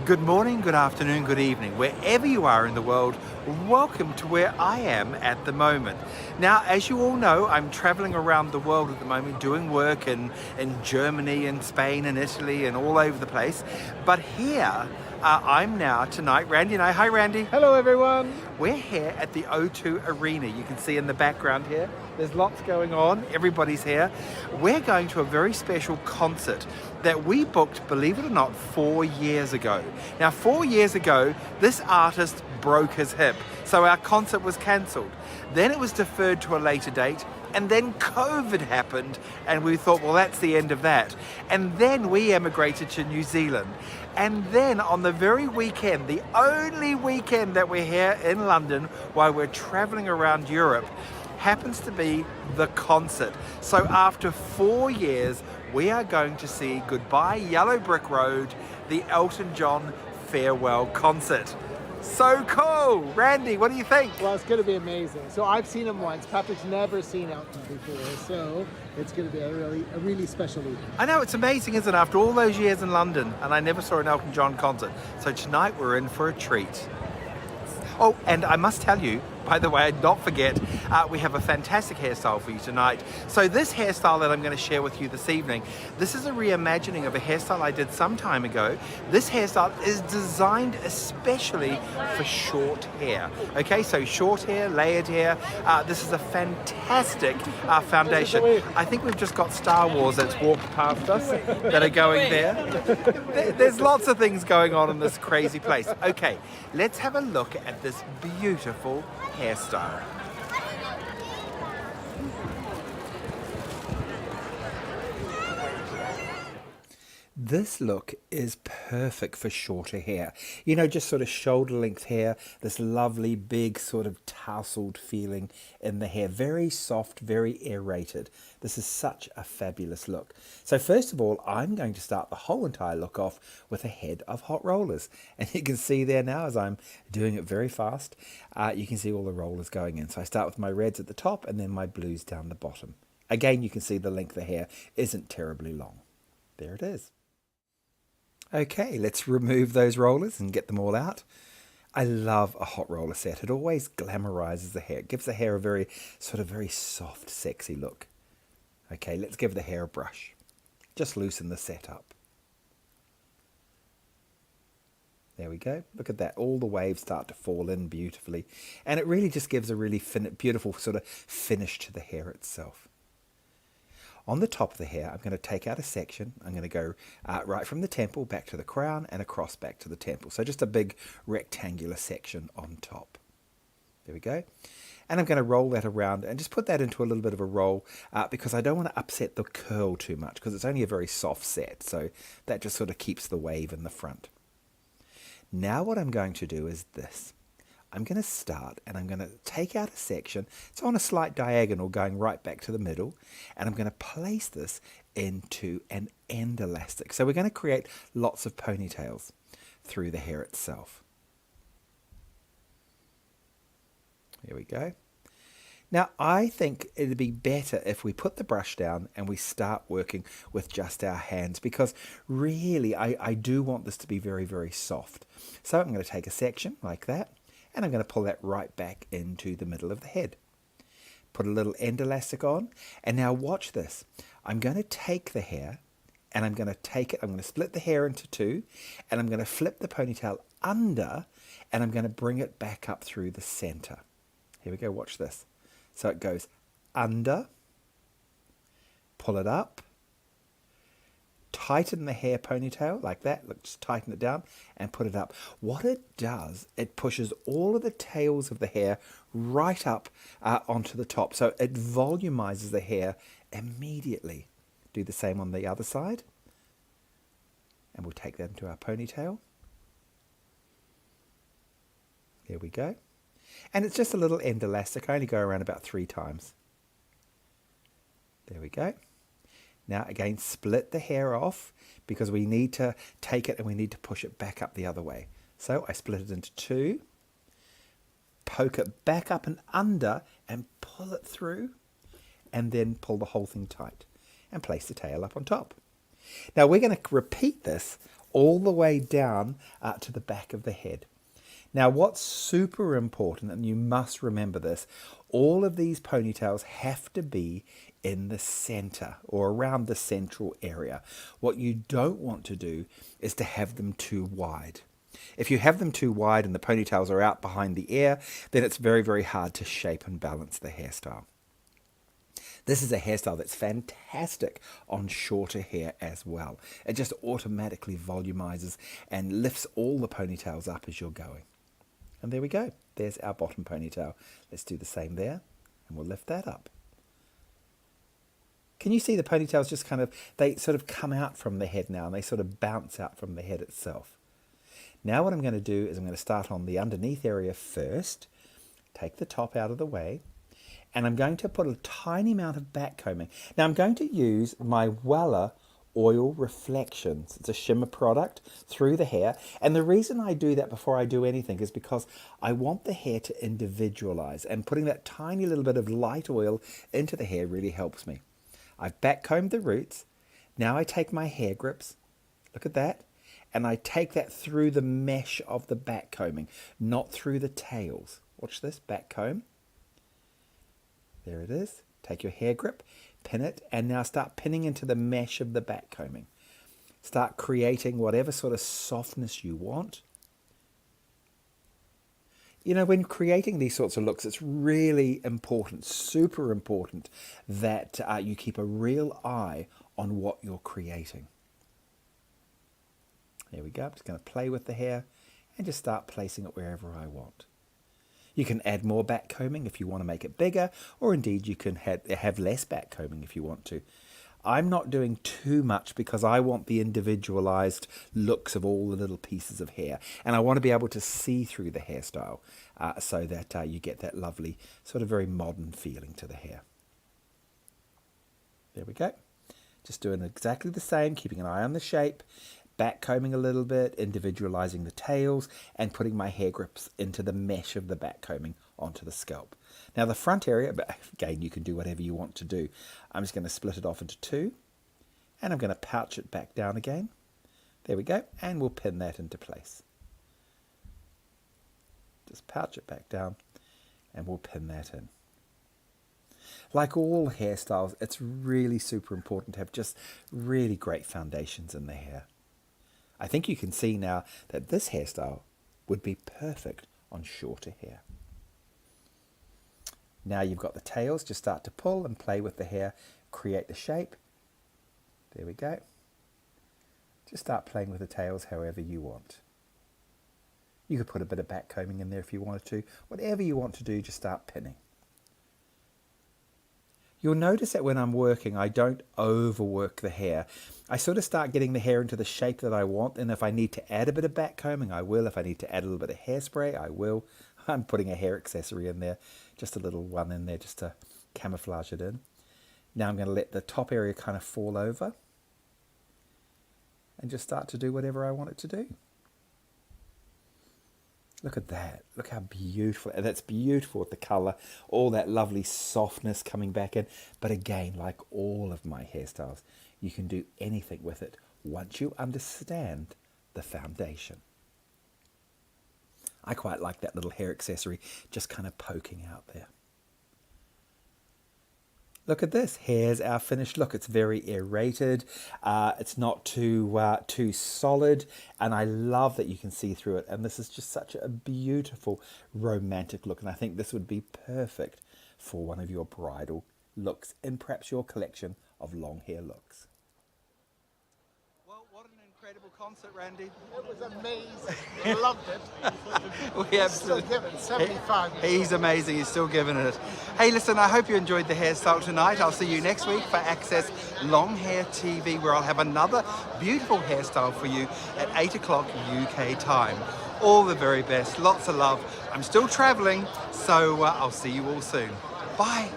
Good morning, good afternoon, good evening, wherever you are in the world, welcome to where I am at the moment. Now, as you all know, I'm traveling around the world at the moment doing work in Germany and Spain and Italy and all over the place. But here, I'm now tonight, Randy and I, hi Randy. Hello everyone! We're here at the O2 Arena. You can see in the background here, there's lots going on, everybody's here. We're going to a very special concert that we booked, believe it or not, 4 years ago. Now, 4 years ago, this artist broke his hip, so our concert was cancelled. Then it was deferred to a later date, and then COVID happened, and we thought, well, that's the end of that. And then we emigrated to New Zealand. And then on the very weekend, the only weekend that we're here in London while we're traveling around Europe, happens to be the concert. So after 4 years, we are going to see Goodbye Yellow Brick Road, the Elton John farewell concert. So cool! Randy, what do you think? Well, it's going to be amazing. So I've seen him once. Patrick's never seen Elton before, so it's going to be a really special evening. I know, it's amazing, isn't it? After all those years in London, and I never saw an Elton John concert. So tonight we're in for a treat. Oh, and I must tell you, by the way, not forget, we have a fantastic hairstyle for you tonight. So this hairstyle that I'm going to share with you this evening, this is a reimagining of a hairstyle I did some time ago. This hairstyle is designed especially for short hair. Okay, so short hair, layered hair. This is a fantastic foundation. I think we've just got Star Wars that's walked past us that are going there. There's lots of things going on in this crazy place. Okay, let's have a look at this beautiful hairstyle. This look is perfect for shorter hair. You know, just sort of shoulder length hair, this lovely big sort of tousled feeling in the hair. Very soft, very aerated. This is such a fabulous look. So first of all, I'm going to start the whole entire look off with a head of hot rollers. And you can see there now as I'm doing it very fast, you can see all the rollers going in. So I start with my reds at the top and then my blues down the bottom. Again, you can see the length of the hair isn't terribly long. There it is. Okay, let's remove those rollers and get them all out. I love a hot roller set. It always glamorizes the hair. It gives the hair a very soft, sexy look. Okay, let's give the hair a brush. Just loosen the set up. There we go. Look at that. All the waves start to fall in beautifully. And it really just gives a really beautiful sort of finish to the hair itself. On the top of the hair, I'm going to take out a section. I'm going to go right from the temple back to the crown and across back to the temple. So just a big rectangular section on top. There we go. And I'm going to roll that around and just put that into a little bit of a roll because I don't want to upset the curl too much because it's only a very soft set. So that just sort of keeps the wave in the front. Now what I'm going to do is this. I'm going to start and I'm going to take out a section. It's on a slight diagonal going right back to the middle. And I'm going to place this into an end elastic. So we're going to create lots of ponytails through the hair itself. Here we go. Now, I think it'd be better if we put the brush down and we start working with just our hands because really I do want this to be very, very soft. So I'm going to take a section like that. And I'm going to pull that right back into the middle of the head. Put a little end elastic on. And now watch this. I'm going to take the hair and I'm going to split the hair into two. And I'm going to flip the ponytail under and I'm going to bring it back up through the center. Here we go. Watch this. So it goes under, pull it up, tighten the hair ponytail like that. Look, just tighten it down and put it up. What it does, it pushes all of the tails of the hair right up onto the top. So it volumizes the hair immediately. Do the same on the other side. And we'll take that into our ponytail. There we go. And it's just a little end elastic. I only go around about 3 times. There we go. Now again, split the hair off because we need to take it and we need to push it back up the other way. So I split it into 2, poke it back up and under and pull it through and then pull the whole thing tight and place the tail up on top. Now we're going to repeat this all the way down to the back of the head. Now, what's super important, and you must remember this, all of these ponytails have to be in the center or around the central area. What you don't want to do is to have them too wide. If you have them too wide and the ponytails are out behind the ear, then it's very, very hard to shape and balance the hairstyle. This is a hairstyle that's fantastic on shorter hair as well. It just automatically volumizes and lifts all the ponytails up as you're going. And there we go. There's our bottom ponytail. Let's do the same there, and we'll lift that up. Can you see the ponytails just kind of, they sort of come out from the head now, and they sort of bounce out from the head itself. Now what I'm going to do is I'm going to start on the underneath area first, take the top out of the way, and I'm going to put a tiny amount of backcombing. Now I'm going to use my Wella Oil Reflections. It's a shimmer product through the hair, and the reason I do that before I do anything is because I want the hair to individualize, and putting that tiny little bit of light oil into the hair really helps me. I've backcombed the roots. Now I take my hair grips, look at that, and I take that through the mesh of the backcombing, not through the tails. Watch this, backcomb. There it is. Take your hair grip, pin it, and now start pinning into the mesh of the backcombing. Start creating whatever sort of softness you want. You know, when creating these sorts of looks, it's really important, super important, that you keep a real eye on what you're creating. There we go. I'm just going to play with the hair and just start placing it wherever I want. You can add more backcombing if you want to make it bigger, or indeed you can have less backcombing if you want to. I'm not doing too much because I want the individualized looks of all the little pieces of hair, and I want to be able to see through the hairstyle so that you get that lovely sort of very modern feeling to the hair. There we go. Just doing exactly the same, keeping an eye on the shape, backcombing a little bit, individualizing the tails, and putting my hair grips into the mesh of the backcombing onto the scalp. Now the front area, but again, you can do whatever you want to do. I'm just going to split it off into two, and I'm going to pouch it back down again. There we go, and we'll pin that into place. Just pouch it back down, and we'll pin that in. Like all hairstyles, it's really super important to have just really great foundations in the hair. I think you can see now that this hairstyle would be perfect on shorter hair. Now you've got the tails, just start to pull and play with the hair, create the shape. There we go. Just start playing with the tails however you want. You could put a bit of backcombing in there if you wanted to. Whatever you want to do, just start pinning. You'll notice that when I'm working, I don't overwork the hair. I sort of start getting the hair into the shape that I want, and if I need to add a bit of backcombing, I will. If I need to add a little bit of hairspray, I will. I'm putting a hair accessory in there, just a little one in there just to camouflage it in. Now I'm going to let the top area kind of fall over and just start to do whatever I want it to do. Look at that. Look how beautiful. And that's beautiful with the colour. All that lovely softness coming back in. But again, like all of my hairstyles, you can do anything with it once you understand the foundation. I quite like that little hair accessory just kind of poking out there. Look at this. Here's our finished look. It's very aerated. It's not too solid, and I love that you can see through it. And this is just such a beautiful romantic look, and I think this would be perfect for one of your bridal looks in perhaps your collection of long hair looks. Well, what an incredible concert, Randy. It was amazing. Loved it. We absolutely Still giving 75. He's amazing. He's still giving it. Hey, listen, I hope you enjoyed the hairstyle tonight. I'll see you next week for Access Long Hair TV, where I'll have another beautiful hairstyle for you at 8 o'clock UK time. All the very best. Lots of love. I'm still traveling, so I'll see you all soon. Bye.